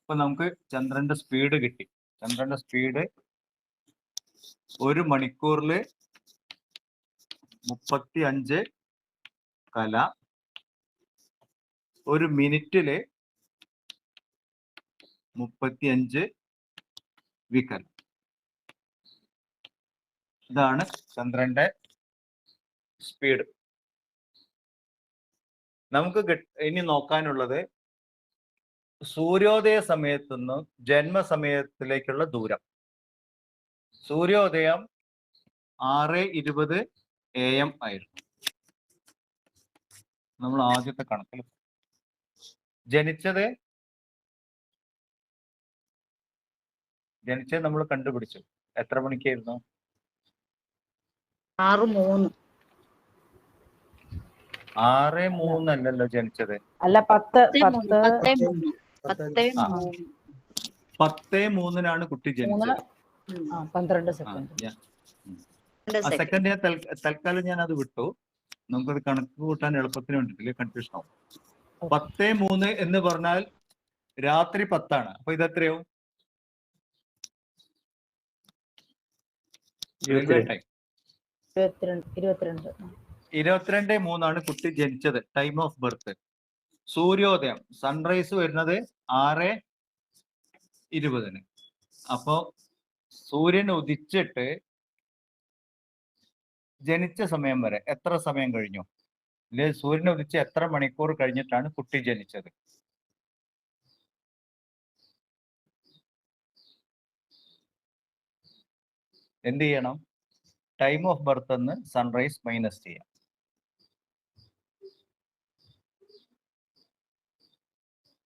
ഇപ്പൊ നമുക്ക് ചന്ദ്രന്റെ സ്പീഡ് കിട്ടി. ചന്ദ്രന്റെ സ്പീഡ് 1 മണിക്കൂറിൽ 35 കല, 1 മിനിറ്റില് 35 വികല. ഇതാണ് ചന്ദ്രന്റെ സ്പീഡ്. നമുക്ക് ഇനി നോക്കാനുള്ളത് സൂര്യോദയ സമയത്തു നിന്ന് ജന്മസമയത്തിലേക്കുള്ള ദൂരം. സൂര്യോദയം 6:20 AM ആയിരുന്നു നമ്മൾ ആദ്യത്തെ കണക്കിൽ. ജനിച്ചത് നമ്മൾ കണ്ടുപിടിച്ചു. എത്ര മണിക്കായിരുന്നു? 6:03 അല്ലല്ലോ ജനിച്ചത്. അല്ല 10:03 കുട്ടി ജനിച്ചത്. 12 സെക്കൻഡ്. സെക്കൻഡ് തൽക്കാലം ഞാൻ അത് വിട്ടു. നമുക്കത് കണക്ക് കൂട്ടാൻ എളുപ്പത്തിന് വേണ്ടിയിട്ടില്ല, കൺഫ്യൂഷൻ ആവും. 10:03 എന്ന് പറഞ്ഞാൽ രാത്രി 10 ആണ്. അപ്പൊ ഇതെത്രയാവും? 22:03 കുട്ടി ജനിച്ചത്, ടൈം ഓഫ് ബർത്ത്. സൂര്യോദയം സൺറൈസ് വരുന്നത് 6:20. അപ്പോ സൂര്യൻ ഉദിച്ചിട്ട് ജനിച്ച സമയം വരെ എത്ര സമയം കഴിഞ്ഞു? ഇല്ലെ, സൂര്യൻ ഉദിച്ച് എത്ര മണിക്കൂർ കഴിഞ്ഞിട്ടാണ് കുട്ടി ജനിച്ചത്? എന്ത് ചെയ്യണം? ടൈം ഓഫ് ബർത്ത് എന്ന് സൺറൈസ് മൈനസ് ചെയ്യാം.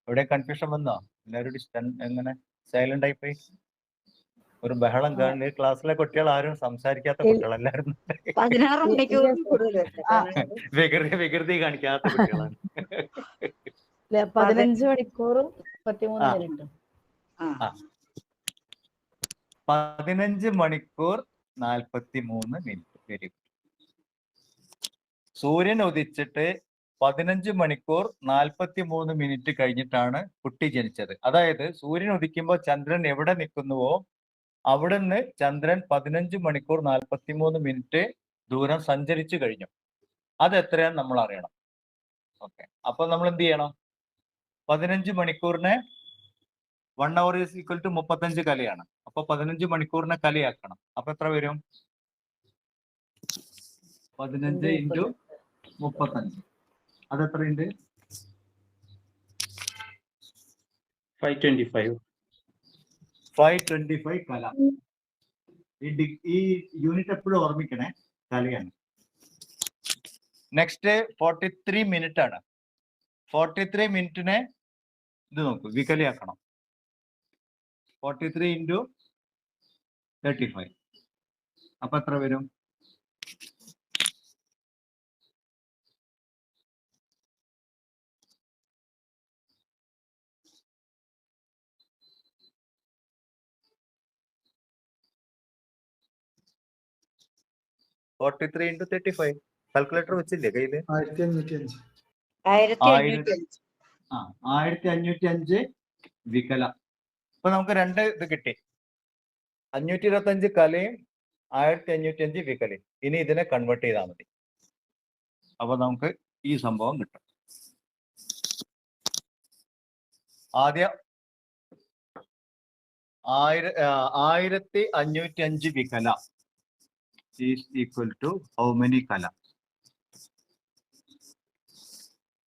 ഇവിടെ കൺഫ്യൂഷൻ വന്നോ? എല്ലാവരും എങ്ങനെ സൈലന്റ് ആയി പോയി? ഒരു ബഹളം കാണുന്നത്. ക്ലാസ്സിലെ കുട്ടികൾ ആരും സംസാരിക്കാത്ത കുട്ടികളെല്ലാരും വികൃതി കാണിക്കാത്ത കുട്ടികളാണ്. 15 മണിക്കൂറും 33 മിനിറ്റും. 15 മണിക്കൂർ 43 മിനിറ്റ്. Very good. സൂര്യൻ ഉദിച്ചിട്ട് 15 മണിക്കൂർ 43 മിനിറ്റ് കഴിഞ്ഞിട്ടാണ് കുട്ടി ജനിച്ചത്. അതായത് സൂര്യൻ ഉദിക്കുമ്പോൾ ചന്ദ്രൻ എവിടെ നിൽക്കുന്നുവോ അവിടുന്ന് ചന്ദ്രൻ 15 മണിക്കൂർ 43 മിനിറ്റ് ദൂരം സഞ്ചരിച്ചു കഴിഞ്ഞു. അത് എത്രയാന്ന് നമ്മൾ അറിയണം. ഓക്കെ, അപ്പൊ നമ്മൾ എന്ത് ചെയ്യണം? 15 മണിക്കൂറിനെ 1 hour is equal to 35 കലയാണ്. അപ്പൊ 15 മണിക്കൂറിനെ കലയാക്കണം. അപ്പൊ എത്ര വരും? 15 × 35. അതെത്രയുണ്ട്? 525 കല. ഈ യൂണിറ്റ് എപ്പോഴും ഓർമ്മിക്കണേ, കലയാണ്. നെക്സ്റ്റ് 43 മിനിറ്റ് ആണ്. 43 മിനിറ്റിനെ ഇത് നോക്കൂ, വികലയാക്കണം. 43 × 35. അപ്പൊ എത്ര വരും? 43 × 35. കാൽക്കുലേറ്റർ വെച്ചില്ലേ കയ്യില്? 1505 വികല. ഇപ്പൊ നമുക്ക് 2 ഇത് കിട്ടി. 525 കലയും 1505 വികലയും. ഇനി ഇതിനെ കൺവേർട്ട് ചെയ്താൽ മതി. അപ്പൊ നമുക്ക് ഈ സംഭവം കിട്ടും. ആദ്യം 1505 വികല is equal to how many കല?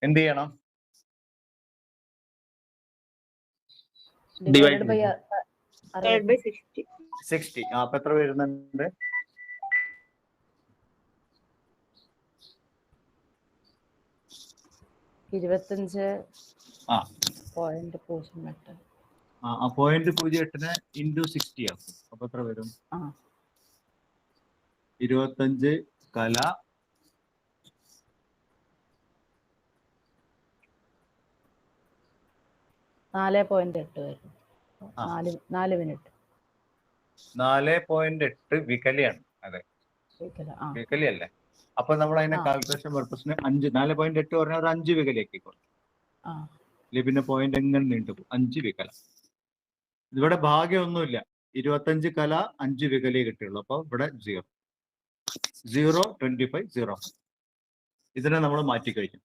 എന്ത് ചെയ്യണം? Divide by 60. അപ്പൊ എത്ര വരുന്നുണ്ട്? 25.08. 0.08 ഇൻറ്റു 60 ആക്കും. അപ്പൊ എത്ര വരും? 25 കല 4.8 വരും. 4 മിനിറ്റ്. 4.8 വികലയാണ്. അതെ, വികലയല്ലേ? അപ്പൊ നമ്മൾ അതിനെ കാൽക്കുലേഷൻ പർപ്പസിന് 4.8 പറഞ്ഞാൽ ഒരു 5 വികലയാക്കിക്കോളൂ. ഇല്ല പിന്നെ പോയിന്റ് എങ്ങനെ നീണ്ടുപോകും. 5 വികല. ഇവിടെ ഭാഗ്യമൊന്നുമില്ല. 25 കല 5 വികലേ കിട്ടിയുള്ളൂ. അപ്പൊ ഇവിടെ 0 0 25 0. ഇതിനെ നമ്മൾ മാറ്റി കഴിഞ്ഞു.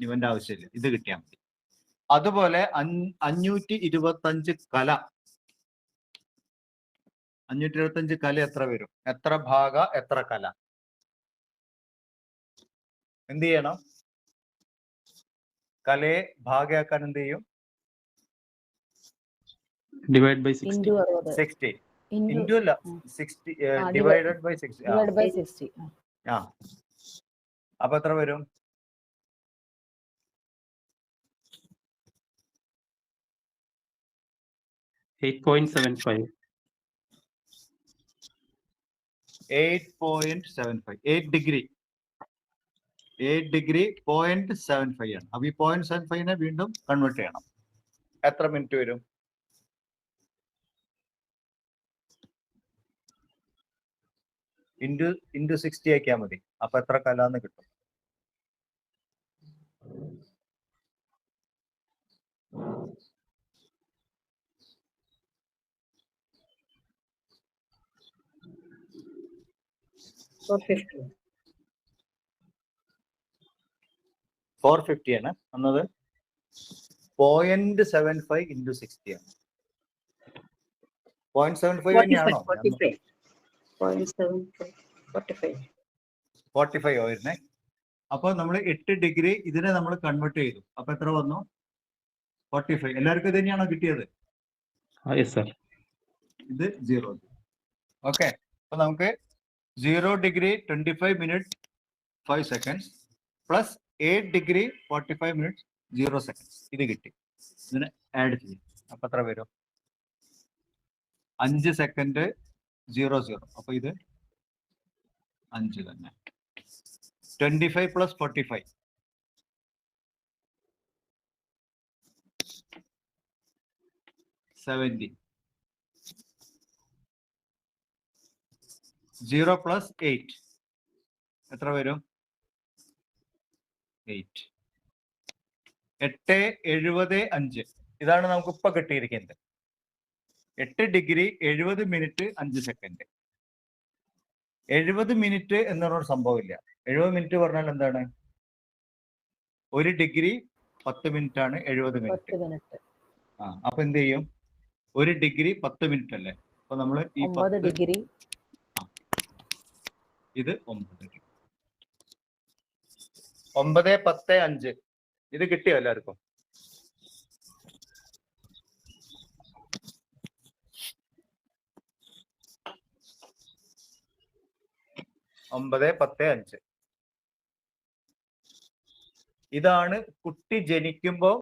ഇവന്റെ ആവശ്യമില്ല, ഇത് കിട്ടിയാൽ മതി. അതുപോലെ 525 കല. 525 കല എത്ര വരും? എത്ര ഭാഗ എത്ര കല? എന്ത് ചെയ്യണം? കലയെ ഭാഗയാക്കാൻ എന്ത് ചെയ്യും? Divide by 60. Into 60 60 into into അല്ല 60 ഡിവൈഡഡ് ബൈ 60. Divide by 60. ആ അപ്പൊ എത്ര വരും? 8.75. 8.75. 8 ഡിഗ്രി 0.75 ആണ്. അപ്പൊ ഈ 0.75നെ വീണ്ടും കൺവേർട്ട് ചെയ്യണം. എത്ര മിനിറ്റ് വരും? ഇൻറ്റു 60 ആക്കിയാൽ മതി. അപ്പൊ എത്ര കലാന്ന് കിട്ടും? $450. 450 ആണ് എന്നത്. 0.75 ഇൻറ്റു 60 ആണ്. 0.75 തന്നെയാണോ? 45. 0.75. 45. 45 വരുന്നേ. അപ്പൊ നമ്മൾ 8 ഡിഗ്രി ഇതിനെ നമ്മൾ കൺവേർട്ട് ചെയ്തു. അപ്പൊ എത്ര വന്നു? 45. എല്ലാവർക്കും ഇത് തന്നെയാണോ കിട്ടിയത്? Yes, sir. ഇത് 0. ഓക്കെ. അപ്പൊ നമുക്ക് 0 degree 25 minute 5 seconds plus 8 degree 45 minute 0 seconds ഇത് കിട്ടി. ഇതിനെ ആഡ് ചെയ്യും. അപ്പൊ എത്ര വരും? 5 സെക്കൻഡ് 00. അപ്പൊ ഇത് 5 തന്നെ. 25 പ്ലസ് 45 70. 0 പ്ലസ് 8 എത്ര വരും? 8. 8.75. ഇതാണ് നമുക്ക് ഇപ്പൊ കിട്ടിയിരിക്കുന്നത്. 8 ഡിഗ്രി 70 മിനിറ്റ് 5 സെക്കൻഡ്. 70 മിനിറ്റ് എന്ന് പറഞ്ഞൊരു സംഭവമില്ല. 70 മിനിറ്റ് പറഞ്ഞാൽ എന്താണ്? 1 ഡിഗ്രി 10 മിനിറ്റ് ആണ് 70 മിനിറ്റ്. 10 മിനിറ്റ്. ആ അപ്പൊ എന്ത് ചെയ്യും? 1 ഡിഗ്രി 10 മിനിറ്റ് അല്ലേ? അപ്പൊ നമ്മൾ ഈ 9 ഡിഗ്രി. ഇത് 9 ഡിഗ്രി. 9 10 5 ഇത് കിട്ടിയോ എല്ലാവർക്കും? ഒമ്പത് 10 5. ഇതാണ് കുട്ടി ജനിക്കുമ്പോൾ,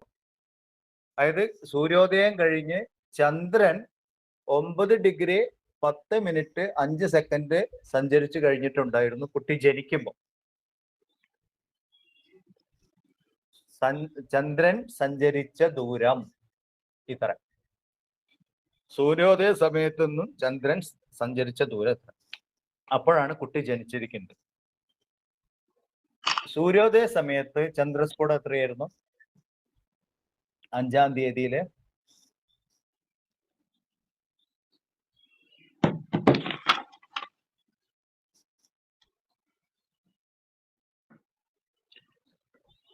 അതായത് സൂര്യോദയം കഴിഞ്ഞ് ചന്ദ്രൻ 9 ഡിഗ്രി 10 മിനിറ്റ് 5 സെക്കൻഡ് സഞ്ചരിച്ചു കഴിഞ്ഞിട്ടുണ്ടായിരുന്നു കുട്ടി ജനിക്കുമ്പോൾ. ചന്ദ്രൻ സഞ്ചരിച്ച ദൂരം ഇത്ര. സൂര്യോദയ സമയത്തു നിന്നും ചന്ദ്രൻ സഞ്ചരിച്ച ദൂരം എത്ര? അപ്പോഴാണ് കുട്ടി ജനിച്ചിരിക്കുന്നത്. സൂര്യോദയ സമയത്ത് ചന്ദ്രസ്ഫുടം എത്രയായിരുന്നു? 5-ാം തീയതിയില്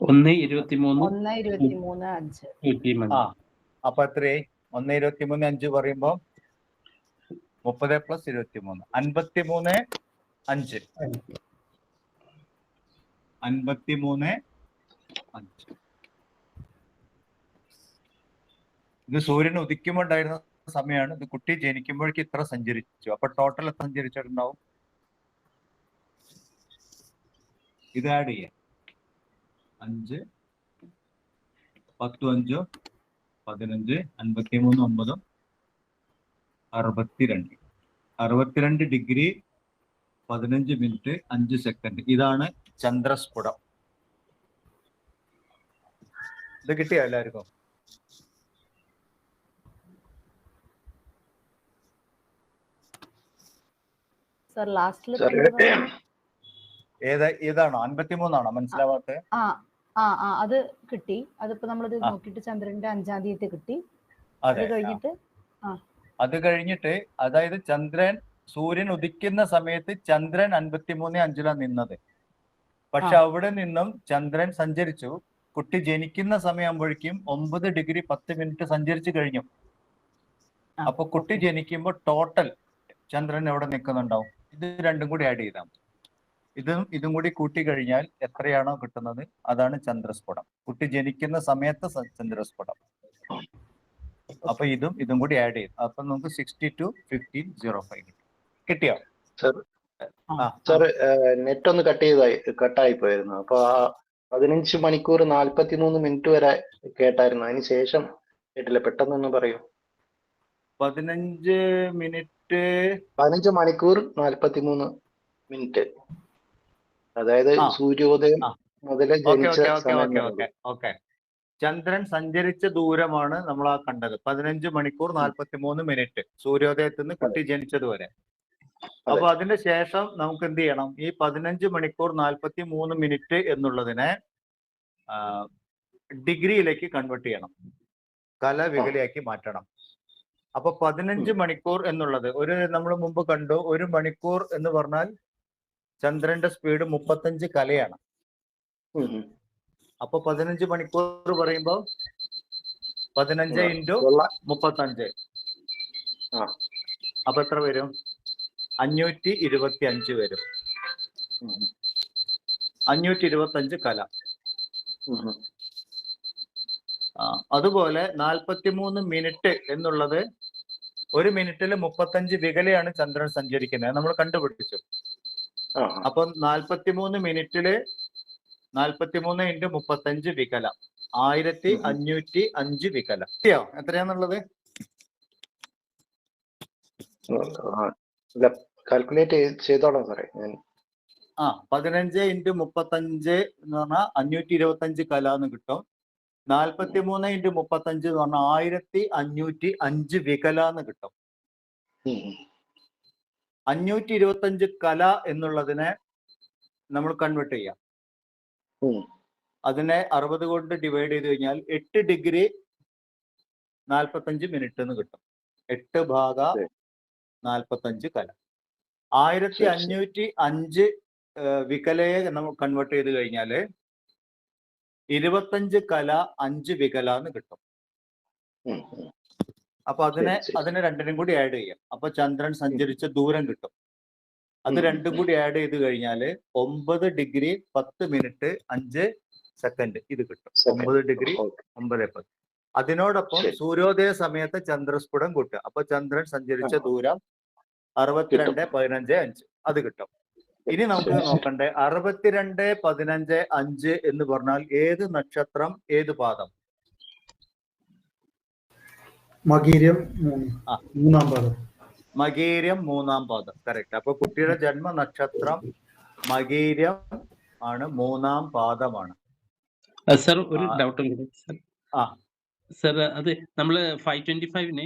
1:23:5. ആ അപ്പൊ എത്രയായി? 1:23:5 പറയുമ്പോ 30 പ്ലസ് 23 53 5. 53 5. ഇത് സൂര്യൻ ഉദിക്കുമ്പോൾ ഉണ്ടായിരുന്ന സമയമാണ്. ഇത് കുട്ടി ജനിക്കുമ്പോഴേക്ക് ഇത്ര സഞ്ചരിച്ചു. അപ്പൊ ടോട്ടൽ എത്ര സഞ്ചരിച്ചിട്ടുണ്ടാവും? ഇത് ആഡ് ചെയ്യാം. 5 10 5 15 53 9 62. 62 ഡിഗ്രി 15 മിനിറ്റ് 5 സെക്കൻഡ്. ഇതാണ് ചന്ദ്രസ്ഫുടം. ഇത് കിട്ടിയോ എല്ലാവർക്കും? സർ ലാസ്റ്റിൽ ഏതാണോ? 53 ആണോ മനസ്സിലാവാത്തത്? ആ അത് കിട്ടി. അതിപ്പോ നമ്മളിത് ആ. നോക്കിയിട്ട് ചന്ദ്രന്റെ 5-ാം തീയതി കിട്ടി. അത് അതെ കഴിഞ്ഞിട്ട് അത് കഴിഞ്ഞിട്ട് അതായത് സൂര്യൻ ഉദിക്കുന്ന സമയത്ത് ചന്ദ്രൻ 53.5 നിന്നത്. പക്ഷെ അവിടെ നിന്നും ചന്ദ്രൻ സഞ്ചരിച്ചു. കുട്ടി ജനിക്കുന്ന സമയമാകുമ്പോഴേക്കും 9 ഡിഗ്രി 10 മിനിറ്റ് സഞ്ചരിച്ചു കഴിഞ്ഞു. അപ്പൊ കുട്ടി ജനിക്കുമ്പോൾ ടോട്ടൽ ചന്ദ്രൻ എവിടെ നിൽക്കുന്നുണ്ടാവും? ഇത് രണ്ടും കൂടി ആഡ് ചെയ്താൽ മതി. ഇതും കൂടി കൂട്ടി കഴിഞ്ഞാൽ എത്രയാണോ കിട്ടുന്നത് അതാണ് ചന്ദ്രസ്ഫുടം. കുട്ടി ജനിക്കുന്ന സമയത്ത് ചന്ദ്രസ്ഫുടം. അപ്പൊ ഇതും കൂടി ആഡ് ചെയ്യും. അപ്പൊ നമുക്ക് 62.1505 കിട്ടിയോ? സാർ നെറ്റ് ഒന്ന് കട്ടായി പോയിരുന്നു. അപ്പൊ 15 മണിക്കൂർ 43 മിനിറ്റ് വരെ കേട്ടായിരുന്നു. അതിന് ശേഷം കേട്ടില്ല. പെട്ടെന്നൊന്ന് പറയൂ. 15 മിനിറ്റ് 15 മണിക്കൂർ 43 മിനിറ്റ്, അതായത് സൂര്യോദയം മുതൽ ജനിച്ച സമയം. ഓക്കെ. ചന്ദ്രൻ സഞ്ചരിച്ച ദൂരമാണ് നമ്മൾ ആ കണ്ടത്. 15 മണിക്കൂർ 43 മിനിറ്റ് സൂര്യോദയത്തിൽ നിന്ന് കുട്ടി ജനിച്ചത് വരെ. അപ്പൊ അതിന്റെ ശേഷം നമുക്ക് എന്ത് ചെയ്യണം? ഈ 15 മണിക്കൂർ 43 മിനിറ്റ് എന്നുള്ളതിനെ ഡിഗ്രിയിലേക്ക് കൺവേർട്ട് ചെയ്യണം, കലവികലയാക്കി മാറ്റണം. അപ്പൊ 15 മണിക്കൂർ എന്നുള്ളത് നമ്മൾ മുമ്പ് കണ്ടു. 1 മണിക്കൂർ എന്ന് പറഞ്ഞാൽ ചന്ദ്രന്റെ സ്പീഡ് 35 കലയാണ്. അപ്പൊ 15 മണിക്കൂർ പറയുമ്പോ 15 ഇൻറ്റു 35 അപ്പൊ എത്ര വരും? 525 വരും. 525 കല. അതുപോലെ 43 മിനിറ്റ് എന്നുള്ളത് 1 മിനിറ്റിൽ 35 വികലയാണ് ചന്ദ്രൻ സഞ്ചരിക്കുന്നത്, നമ്മൾ കണ്ടുപിടിച്ചു. അപ്പൊ 43 മിനിറ്റില് 43 ഇൻറ്റു 35 വികല 1505 വികല. എത്രയാന്നുള്ളത് കാൽക്കുലേറ്റ് ചെയ്തോളാം സാറേ ഞാൻ. 15 ഇൻറ്റു 35 എന്ന് പറഞ്ഞാൽ 525 കല എന്ന് കിട്ടും. 43 ഇൻറ്റു 35 എന്ന് പറഞ്ഞാൽ 1505 വികല എന്ന് കിട്ടും. 525 കല എന്നുള്ളതിനെ നമ്മൾ കൺവേർട്ട് ചെയ്യാം. അതിനെ 60 കൊണ്ട് ഡിവൈഡ് ചെയ്ത് കഴിഞ്ഞാൽ 8 ഡിഗ്രി 45 മിനിറ്റ് എന്ന് കിട്ടും. 8/45 കല. 1505 വികലയെ നമ്മൾ കൺവേർട്ട് ചെയ്ത് കഴിഞ്ഞാല് 25 കല 5 വികല എന്ന് കിട്ടും. അപ്പൊ അതിനെ രണ്ടിനും കൂടി ആഡ് ചെയ്യാം. അപ്പൊ ചന്ദ്രൻ സഞ്ചരിച്ച ദൂരം കിട്ടും. അത് രണ്ടും കൂടി ആഡ് ചെയ്ത് കഴിഞ്ഞാല് 9 ഡിഗ്രി 10 മിനിറ്റ് 5 സെക്കൻഡ് ഇത് കിട്ടും. 9 ഡിഗ്രി 9:10. അതിനോടൊപ്പം സൂര്യോദയ സമയത്ത് ചന്ദ്രസ്ഫുടം കൂട്ടുക. അപ്പൊ ചന്ദ്രൻ സഞ്ചരിച്ച ദൂരം 62.15 അത് കിട്ടും. ഇനി നമുക്ക് നോക്കണ്ടേ 62.15 എന്ന് പറഞ്ഞാൽ ഏത് നക്ഷത്രം, ഏത് പാദം? മകീരം 3-ാം പാദം. മകീരം 3-ാം പാദം. കറക്റ്റ്. അപ്പൊ കുട്ടിയുടെ ജന്മ നക്ഷത്രം മകീരം ആണ്, 3-ാം പാദമാണ്. സർ ഒരു ഡൗട്ട് ഉണ്ട് സർ. അത് നമ്മള് 525നെ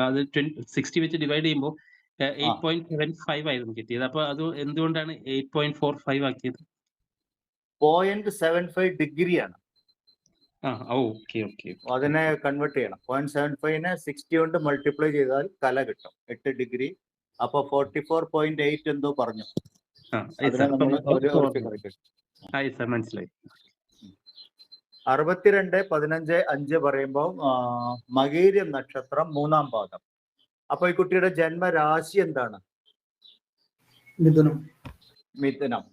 അത് 60 വെച്ച് ഡിവൈഡ് ചെയ്യുമ്പോൾ 8.75 ആയിരുന്നു കിട്ടിയത്. അപ്പൊ അത് എന്തുകൊണ്ടാണ് 8.45 ആക്കിയത്? 0.75 ഡിഗ്രിയാണ്. ഓക്കെ. അതിനെ കൺവേർട്ട് ചെയ്യണം. 0.75നെ 60 കൊണ്ട് മൾട്ടിപ്ലൈ ചെയ്താൽ കല കിട്ടും 8 ഡിഗ്രി. അപ്പൊ 44.8 എന്തോ പറഞ്ഞു. മനസ്സിലായി. 62.15 പറയുമ്പോൾ മകീരം നക്ഷത്രം 3-ാം പാദം. അപ്പൊ ഈ കുട്ടിയുടെ ജന്മരാശി എന്താണ്? മിഥുനം. മിഥുനം.